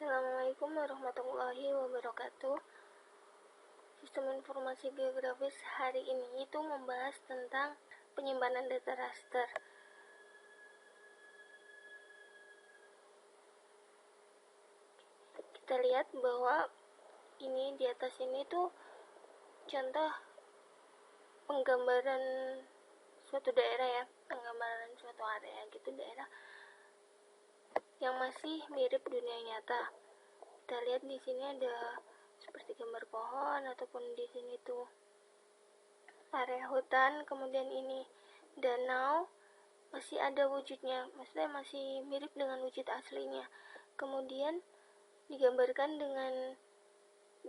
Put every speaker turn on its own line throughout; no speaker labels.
Assalamualaikum warahmatullahi wabarakatuh. Sistem informasi geografis hari ini itu membahas tentang penyimpanan data raster. Kita lihat bahwa ini di atas ini tuh contoh penggambaran suatu daerah ya, penggambaran suatu area gitu, daerah yang masih mirip dunia nyata. Kita lihat di sini ada seperti gambar pohon, ataupun di sini tuh area hutan, kemudian ini danau masih ada wujudnya, maksudnya masih mirip dengan wujud aslinya. Kemudian digambarkan dengan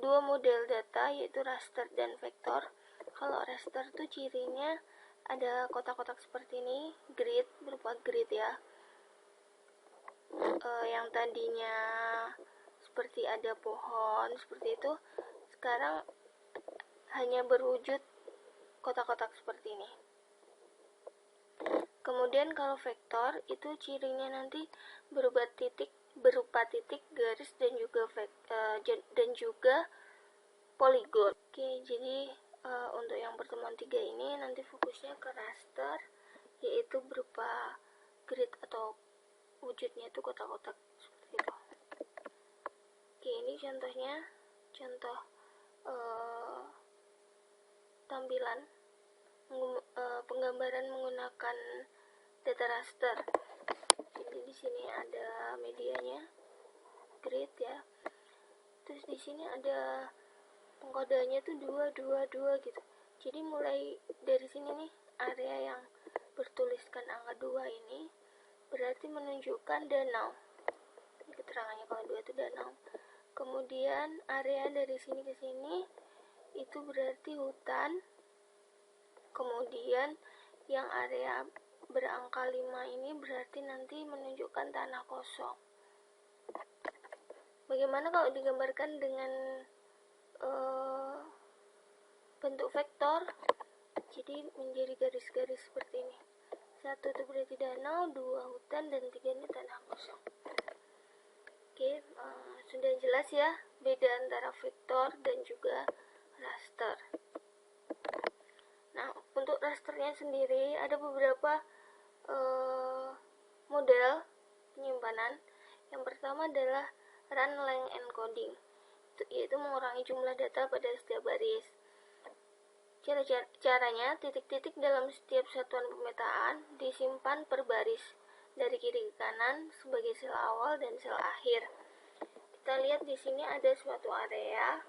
dua model data, yaitu raster dan vektor. Kalau raster tuh cirinya ada kotak-kotak seperti ini, grid, berupa grid ya. Yang tadinya seperti ada pohon seperti itu, sekarang hanya berwujud kotak-kotak seperti ini. Kemudian kalau vektor itu cirinya nanti berupa titik, garis, dan juga poligon. Oke, jadi untuk yang pertemuan 3 ini nanti fokusnya ke raster, yaitu berupa grid atau wujudnya itu kotak-kotak seperti itu. Oke, ini contohnya, contoh tampilan penggambaran menggunakan data raster. Jadi di sini ada medianya, grid ya. Terus di sini ada pengkodeannya tuh 222 gitu. Jadi mulai dari sini nih, area yang bertuliskan angka 2 ini berarti menunjukkan danau. Ini keterangannya kalau 2 itu danau. Kemudian area dari sini ke sini itu berarti hutan. Kemudian yang area berangka 5 ini berarti nanti menunjukkan tanah kosong. Bagaimana kalau digambarkan dengan bentuk vektor? Jadi menjadi garis-garis seperti ini. 1 itu berarti danau, 2 hutan, dan 3 ini tanah kosong. Oke, sudah jelas ya beda antara vektor dan juga raster. Nah, untuk rasternya sendiri ada beberapa model penyimpanan. Yang pertama adalah run length encoding, yaitu mengurangi jumlah data pada setiap baris. Caranya, titik-titik dalam setiap satuan pemetaan disimpan per baris dari kiri ke kanan sebagai sel awal dan sel akhir. Kita lihat di sini ada suatu area,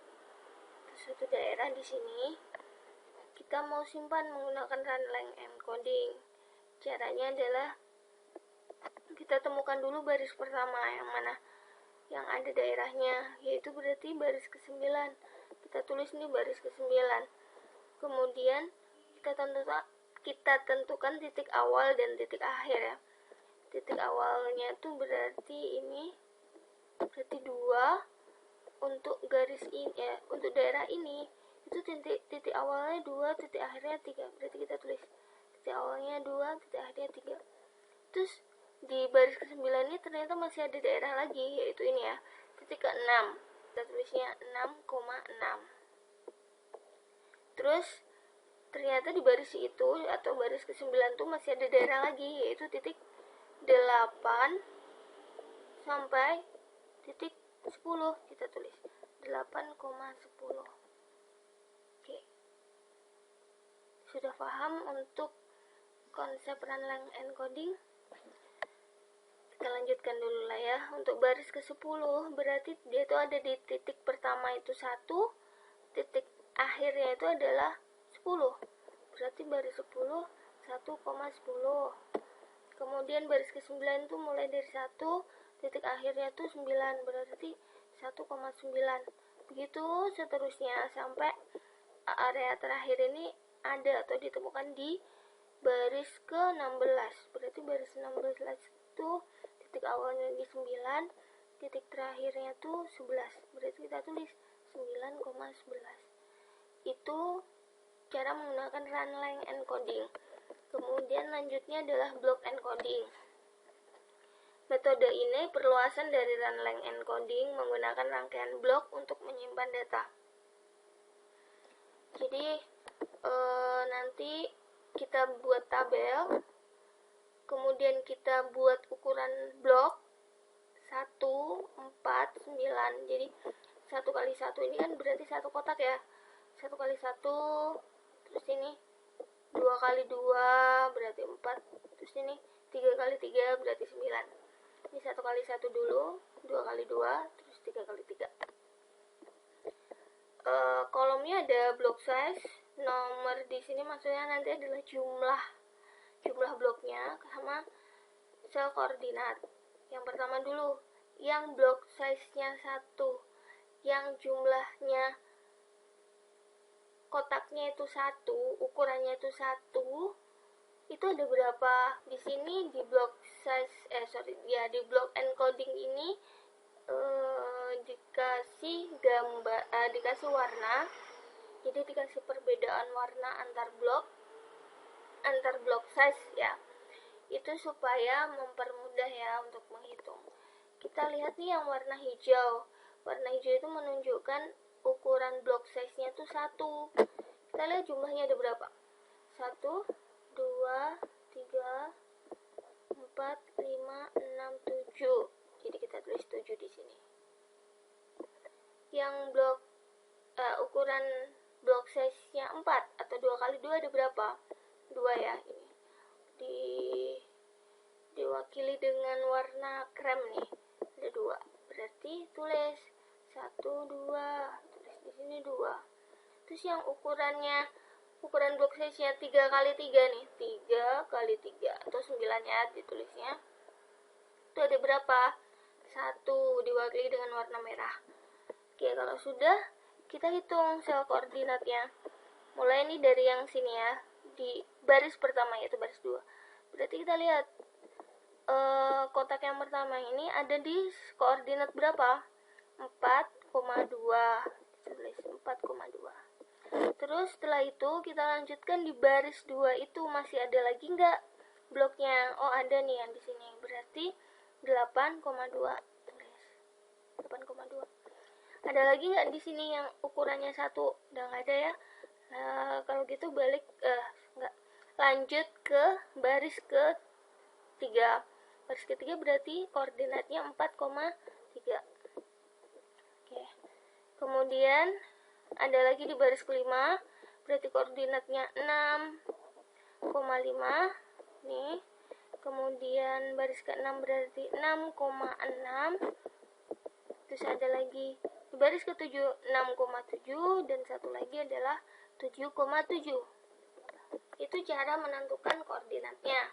suatu daerah di sini. Kita mau simpan menggunakan run length encoding. Caranya adalah kita temukan dulu baris pertama yang mana yang ada daerahnya, yaitu berarti baris ke-9. Kita tulis ini baris ke-9. Kemudian kita tentukan titik awal dan titik akhir ya. Titik awalnya itu berarti ini, berarti 2 untuk garis ini ya, untuk daerah ini itu titik awalnya 2, titik akhirnya 3. Berarti kita tulis titik awalnya 2, titik akhirnya 3. Terus di baris ke-9 ini ternyata masih ada daerah lagi, yaitu ini ya, titik ke-6. Kita tulisnya 6,6. Terus ternyata di baris itu atau baris ke-9 tuh masih ada daerah lagi, yaitu titik 8 sampai titik 10. Kita tulis 8,10. Oke, sudah paham untuk konsep run length encoding? Kita lanjutkan dulu lah ya. Untuk baris ke-10 berarti dia itu ada di titik pertama itu 1, titik akhirnya itu adalah 10. Berarti baris 10 1,10. Kemudian baris ke-9 itu mulai dari 1, titik akhirnya itu 9, berarti 1,9. Begitu seterusnya sampai area terakhir ini ada atau ditemukan di baris ke-16. Berarti baris 16 itu titik awalnya di 9, titik terakhirnya tuh 11. Berarti kita tulis 9,11. Itu cara menggunakan run length encoding. Kemudian lanjutnya adalah block encoding. Metode ini perluasan dari run length encoding menggunakan rangkaian blok untuk menyimpan data. Jadi nanti kita buat tabel, kemudian kita buat ukuran blok 1, 4, 9. Jadi 1 kali 1 ini kan berarti 1 kotak ya. 1 kali 1, terus ini 2 kali 2 berarti 4, terus ini 3 kali 3 berarti 9. Ini 1 kali 1 dulu, 2 kali 2, terus 3 kali 3. Kolomnya ada block size, nomor di sini maksudnya nanti adalah jumlah bloknya sama sel koordinat. Yang pertama dulu, yang block size-nya 1, yang jumlahnya kotaknya itu 1, ukurannya itu 1, itu ada berapa? Di sini di block size di block encoding ini dikasih gambar, dikasih warna. Jadi dikasih perbedaan warna antar blok size ya. Itu supaya mempermudah ya untuk menghitung. Kita lihat nih yang warna hijau. Warna hijau itu menunjukkan ukuran block size-nya itu 1. Kita lihat jumlahnya ada berapa? 1, 2, 3, 4, 5, 6, 7. Jadi kita tulis 7 di sini. Yang ukuran block size-nya 4 atau 2 kali 2 ada berapa? 2 ya, ini. Diwakili dengan warna krem nih. Ada 2. Berarti tulis 1, 2. Tulis di sini 2. Terus yang ukuran block size-nya 3 kali 3 nih. 3 kali 3 atau 9 ya ditulisnya. Itu ada berapa? 1 diwakili dengan warna merah. Oke, kalau sudah, kita hitung sel koordinatnya. Mulai ini dari yang sini ya, di baris pertama yaitu baris 2. Berarti kita lihat kotak yang pertama ini ada di koordinat berapa? 4,2. Tulis 4,2. Terus setelah itu kita lanjutkan di baris 2 itu masih ada lagi nggak bloknya? Oh, ada nih yang di sini. Berarti 8,2. Tulis 8,2. Ada lagi nggak di sini yang ukurannya 1? Udah nggak ada ya. Kalau gitu lanjut ke baris ke-3. Baris ke-3 berarti koordinatnya 4,3. Oke. Kemudian ada lagi di baris ke-5, berarti koordinatnya 6,5 nih. Kemudian baris ke-6 berarti 6,6. Terus ada lagi di baris ke-7 6,7 dan satu lagi adalah 7,7. Itu cara menentukan koordinatnya.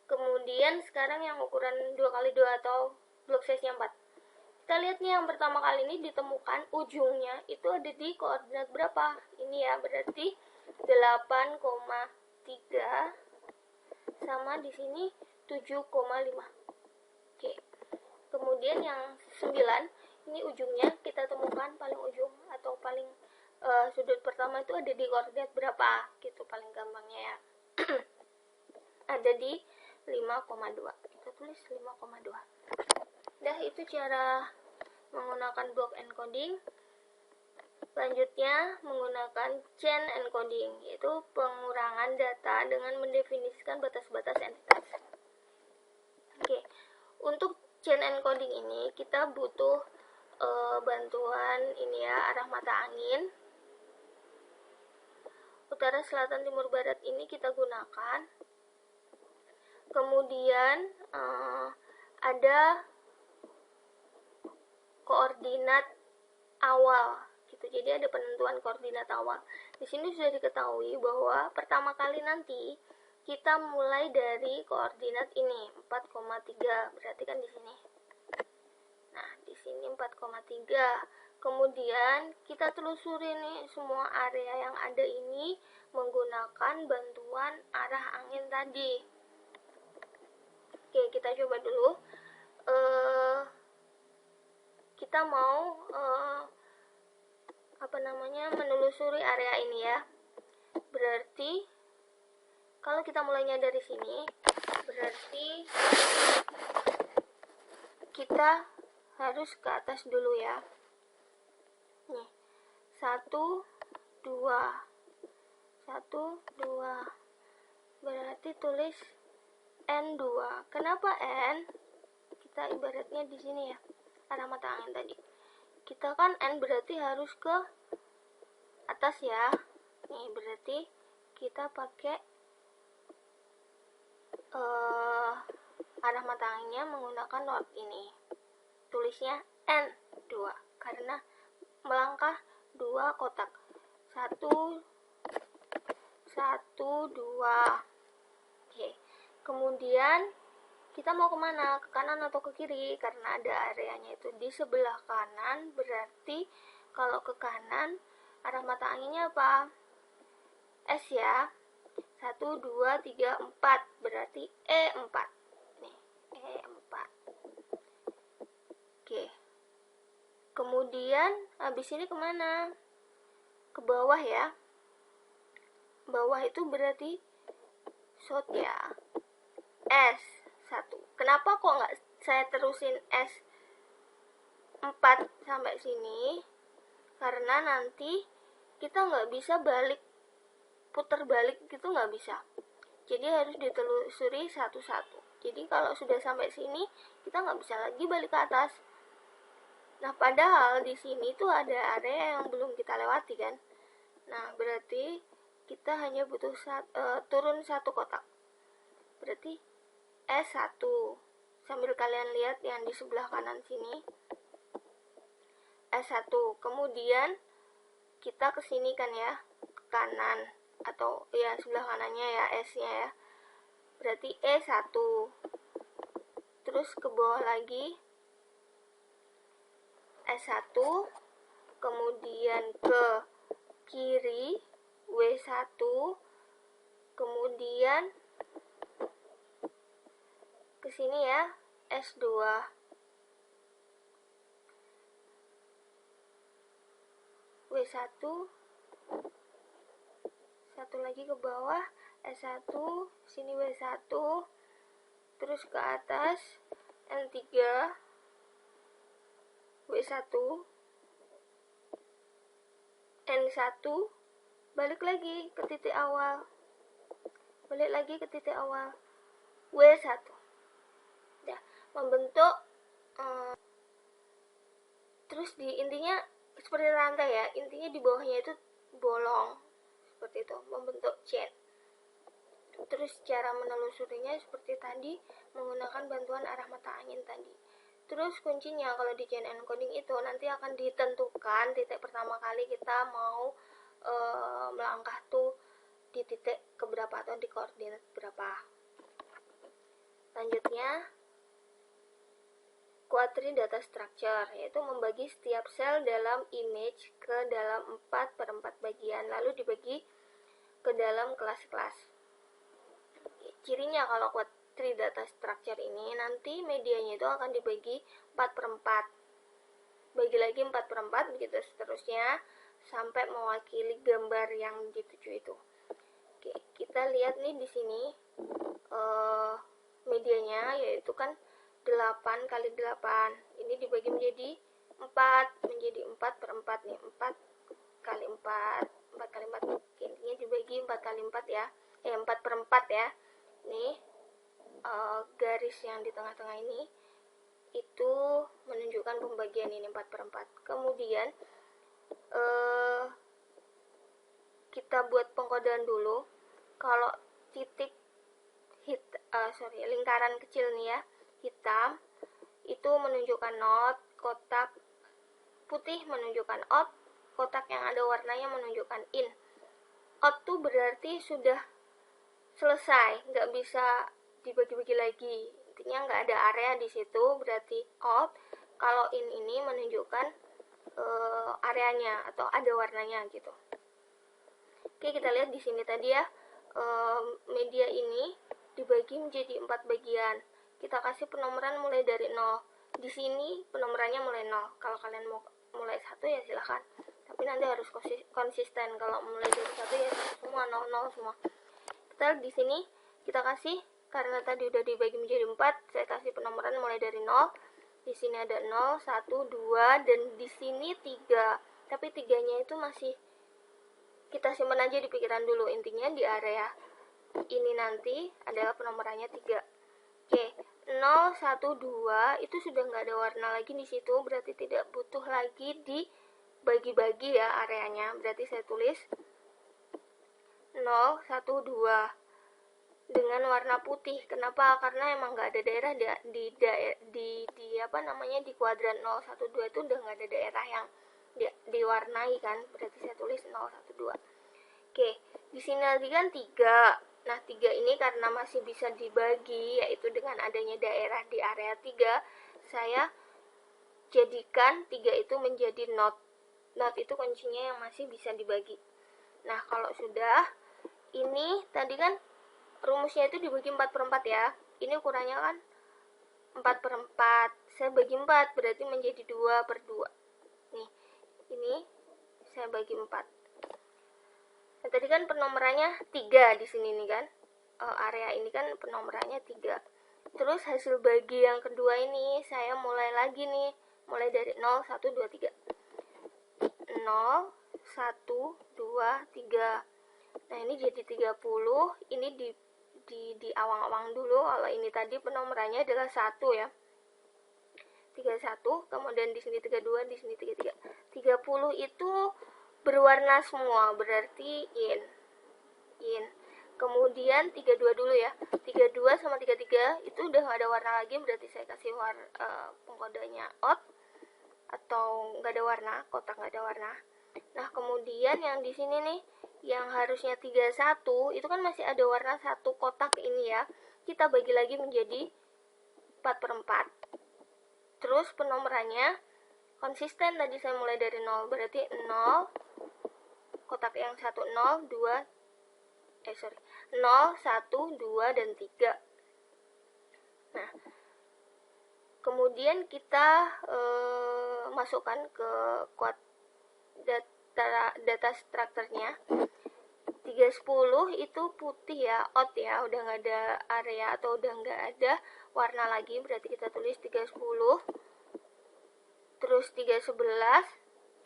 Kemudian sekarang yang ukuran 2 kali 2 atau block size-nya 4. Kita lihat nih yang pertama kali ini ditemukan ujungnya itu ada di koordinat berapa? Ini ya, berarti 8,3 sama di sini 7,5. Oke. Kemudian yang 9 ini ujungnya kita temukan paling ujung atau paling sudut pertama itu ada di koordinat berapa? Gitu paling gampangnya ya. Ada di 5,2. Kita tulis 5,2. Dah, itu cara menggunakan block encoding. Selanjutnya menggunakan chain encoding, yaitu pengurangan data dengan mendefinisikan batas-batas entitas. Oke, untuk chain encoding ini kita butuh bantuan ini ya, arah mata angin. Utara, selatan, timur, barat ini kita gunakan. Kemudian ada koordinat awal gitu. Jadi ada penentuan koordinat awal. Di sini sudah diketahui bahwa pertama kali nanti kita mulai dari koordinat ini 4,3. Berarti kan di sini. Nah, di sini 4,3. Kemudian kita telusuri nih semua area yang ada ini menggunakan bantuan arah angin tadi. Oke, kita coba dulu. Kita mau menelusuri area ini ya. Berarti kalau kita mulainya dari sini, berarti kita harus ke atas dulu ya. Nih, 1, 2, 1, 2. Berarti tulis N2. Kenapa N? Kita ibaratnya di sini ya, arah mata angin tadi. Kita kan N berarti harus ke atas ya. Nih, berarti kita pakai arah mata anginnya menggunakan not ini. Tulisnya N2 karena melangkah 2 kotak. 1, 2. Oke. Kemudian kita mau kemana? Ke kanan atau ke kiri? Karena ada areanya itu di sebelah kanan, berarti kalau ke kanan arah mata anginnya apa? S ya. 1, 2, 3, 4. Berarti E4. Nih, E4. Oke. Kemudian habis ini kemana? Ke bawah ya. Bawah itu berarti short ya. S1. Kenapa kok nggak saya terusin S4 sampai sini? Karena nanti kita nggak bisa putar balik gitu, nggak bisa. Jadi harus ditelusuri satu-satu. Jadi kalau sudah sampai sini, kita nggak bisa lagi balik ke atas. Nah, padahal di sini tuh ada area yang belum kita lewati kan. Nah, berarti kita hanya butuh turun 1 kotak. Berarti S1. Sambil kalian lihat yang di sebelah kanan sini. S1. Kemudian kita ke sini kan ya, ke kanan atau ya sebelah kanannya ya, S-nya ya. Berarti E1. Terus ke bawah lagi S1, kemudian ke kiri W1, kemudian ke sini ya S2. W1, satu lagi ke bawah S1, sini W1, terus ke atas N3, W1, N1, balik lagi ke titik awal, W1. Ya, membentuk terus intinya seperti rantai ya, intinya di bawahnya itu bolong seperti itu, membentuk chain. Terus cara menelusurinya seperti tadi, menggunakan bantuan arah mata angin tadi. Terus kuncinya kalau di chain encoding itu nanti akan ditentukan titik pertama kali kita mau melangkah tuh di titik keberapa atau di koordinat berapa. Selanjutnya Quadri data structure, yaitu membagi setiap sel dalam image ke dalam 4/4 bagian, lalu dibagi ke dalam kelas-kelas. Cirinya kalau Quadri data structure ini, nanti medianya itu akan dibagi 4/4. Bagi lagi 4/4, begitu seterusnya, sampai mewakili gambar yang dituju itu. Oke, kita lihat nih di sini medianya, yaitu kan 8 kali 8. Ini dibagi menjadi 4, menjadi 4/4 nih. 4 kali 4, 4 kali 4. Intinya dibagi 4 kali 4 ya. 4/4 ya. Nih, garis yang di tengah-tengah ini itu menunjukkan pembagian ini 4/4. Kemudian kita buat pengkodean dulu. Kalau titik lingkaran kecil nih ya, hitam itu menunjukkan not, kotak putih menunjukkan out, kotak yang ada warnanya menunjukkan in. Out tuh berarti sudah selesai, nggak bisa dibagi-bagi lagi, intinya nggak ada area di situ, berarti out. Kalau in ini menunjukkan areanya atau ada warnanya gitu. Oke, kita lihat di sini tadi ya, media ini dibagi menjadi 4 bagian. Kita kasih penomoran mulai dari 0. Di sini penomorannya mulai 0. Kalau kalian mau mulai 1 ya silahkan. Tapi nanti harus konsisten. Kalau mulai dari 1 ya semua 0 semua. Kita di sini kita kasih, karena tadi udah dibagi menjadi 4, saya kasih penomoran mulai dari 0. Di sini ada 0, 1, 2, dan di sini 3. Tapi 3-nya itu masih kita simpan aja di pikiran dulu. Intinya di area ini nanti adalah penomorannya 3. Oke, 0, 1, 2 itu sudah nggak ada warna lagi di situ, berarti tidak butuh lagi dibagi-bagi ya areanya. Berarti saya tulis 0, 1, 2 dengan warna putih. Kenapa? Karena emang nggak ada daerah di kuadran 0, 1, 2 itu udah nggak ada daerah yang diwarnai kan. Berarti saya tulis 0, 1, 2. Oke, di sini lagi kan 3. Nah, 3 ini karena masih bisa dibagi, yaitu dengan adanya daerah di area 3, saya jadikan 3 itu menjadi not. Not itu kuncinya yang masih bisa dibagi. Nah, kalau sudah, ini tadi kan rumusnya itu dibagi 4/4 ya. Ini ukurannya kan 4/4. Saya bagi 4, berarti menjadi 2/2. Nih, ini saya bagi 4. Nah, tadi kan penomorannya 3 di sini nih kan. Area ini kan penomorannya 3. Terus hasil bagi yang kedua ini saya mulai lagi nih. Mulai dari 0, 1, 2, 3. 0, 1, 2, 3. Nah, ini jadi 30. Ini di awang-awang dulu. Kalau ini tadi penomorannya adalah 1 ya. 31, kemudian di sini 32, di sini 33. 30 itu berwarna semua, berarti in. Kemudian 32 dulu ya. 32 sama 33 itu udah gak ada warna lagi, berarti saya kasih pengkodenya out atau nggak ada warna, kotak nggak ada warna. Nah, kemudian yang di sini nih, yang harusnya 31 itu kan masih ada warna satu kotak ini ya. Kita bagi lagi menjadi 4/4. Terus penomorannya konsisten, tadi saya mulai dari 0, berarti 0, kotak yang 1, 0, 1, 2, dan 3. Nah, kemudian kita masukkan ke data strukturnya. 310 itu putih ya, out ya, udah nggak ada area atau udah nggak ada warna lagi, berarti kita tulis 310. Terus 311,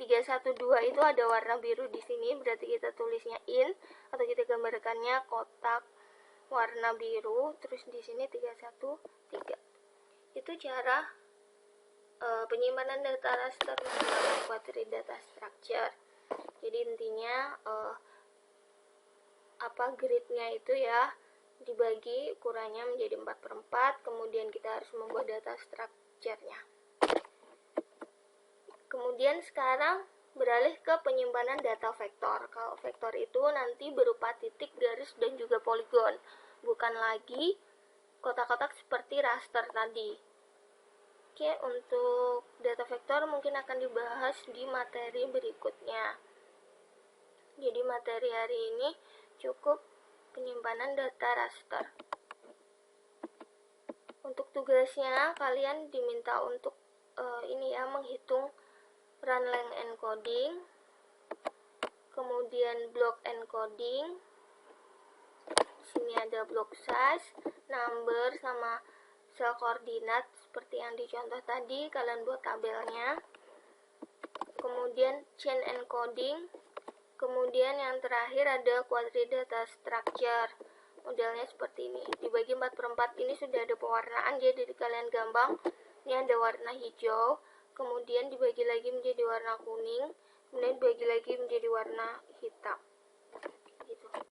312 itu ada warna biru di sini, berarti kita tulisnya in atau kita gambarkannya kotak warna biru. Terus di sini 313. Itu cara penyimpanan data raster menggunakan quadric data structure. Jadi intinya gridnya itu ya dibagi ukurannya menjadi 4/4, kemudian kita harus membuat data structure-nya. Kemudian sekarang beralih ke penyimpanan data vektor. Kalau vektor itu nanti berupa titik, garis, dan juga poligon, bukan lagi kotak-kotak seperti raster tadi. Oke, untuk data vektor mungkin akan dibahas di materi berikutnya. Jadi materi hari ini cukup penyimpanan data raster. Untuk tugasnya kalian diminta untuk menghitung run length encoding, kemudian block encoding. Di sini ada block size, number, sama sel koordinat seperti yang dicontoh tadi, kalian buat tabelnya. Kemudian chain encoding. Kemudian yang terakhir ada quadric data structure. Modelnya seperti ini. Dibagi 4/4, ini sudah ada pewarnaan, jadi kalian gampang. Ini ada warna hijau, kemudian dibagi lagi menjadi warna kuning, kemudian dibagi lagi menjadi warna hitam. Gitu.